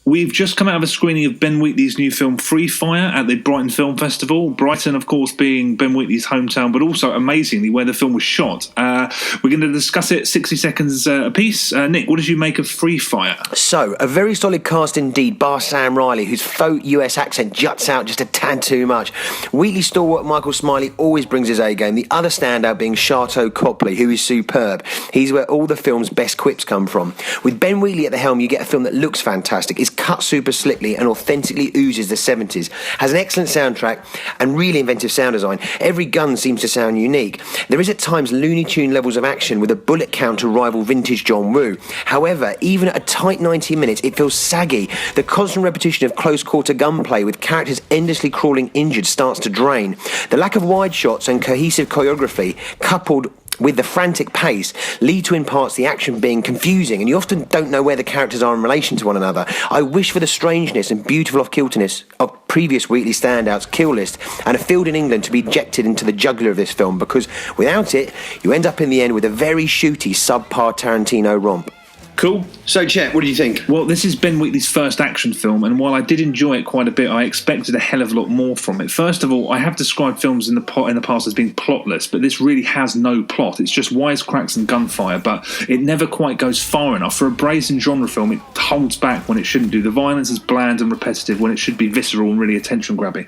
We've just come out of a screening of Ben Wheatley's new film Free Fire at the Brighton Film Festival. Brighton, of course, being Ben Wheatley's hometown, but also, amazingly, where the film was shot. We're going to discuss it 60 seconds apiece. Nick, what did you make of Free Fire? So, a very solid cast indeed, bar Sam Riley, whose faux US accent juts out just a tad too much. Wheatley stalwart Michael Smiley always brings his A-game, the other standout being Sharto Copley, who is superb. He's where all the film's best quips come from. With Ben Wheatley at the helm, you get a film that looks fantastic, is cut super slickly and authentically oozes the 70s, has an excellent soundtrack and really inventive sound design. Every gun seems to sound unique. There is at times Looney Tune levels of action with a bullet count to rival vintage John Woo. However, even at a tight 90 minutes, it feels saggy. The constant repetition of close-quarter gunplay with characters endlessly crawling injured starts to drain. The lack of wide shots and cohesive choreography, coupled with the frantic pace, lead to in parts the action being confusing, and you often don't know where the characters are in relation to one another. I wish for the strangeness and beautiful off-kilterness of previous Wheatley standouts, Kill List, and A Field in England to be ejected into the jugular of this film, because without it, you end up in the end with a very shooty, subpar Tarantino romp. Cool. So, Chet, what do you think? Well, this is Ben Wheatley's first action film, and while I did enjoy it quite a bit, I expected a hell of a lot more from it. First of all, I have described films in the past as being plotless, but this really has no plot. It's just wisecracks and gunfire, but it never quite goes far enough. For a brazen genre film, it holds back when it shouldn't do. The violence is bland and repetitive when it should be visceral and really attention-grabbing.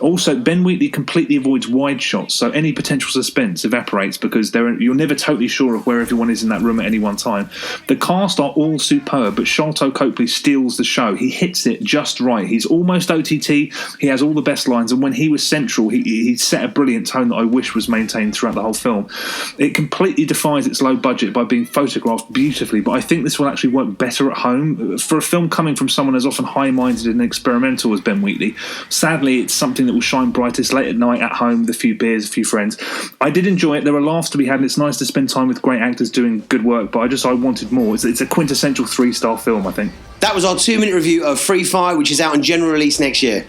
Also, Ben Wheatley completely avoids wide shots, so any potential suspense evaporates because you're never totally sure of where everyone is in that room at any one time. The cast are all superb, but Sharto Copley steals the show. He hits it just right. He's almost OTT. He has all the best lines, and when he was central, he set a brilliant tone that I wish was maintained throughout the whole film. It completely defies its low budget by being photographed beautifully, but I think this will actually work better at home. For a film coming from someone as often high-minded and experimental as Ben Wheatley, sadly, it's something that will shine brightest late at night at home with a few beers, a few friends. I did enjoy it. There are laughs to be had, and it's nice to spend time with great actors doing good work, but I wanted more. It's a quintessential 3-star film, I think. That was our 2-minute review of Free Fire, which is out on general release next year.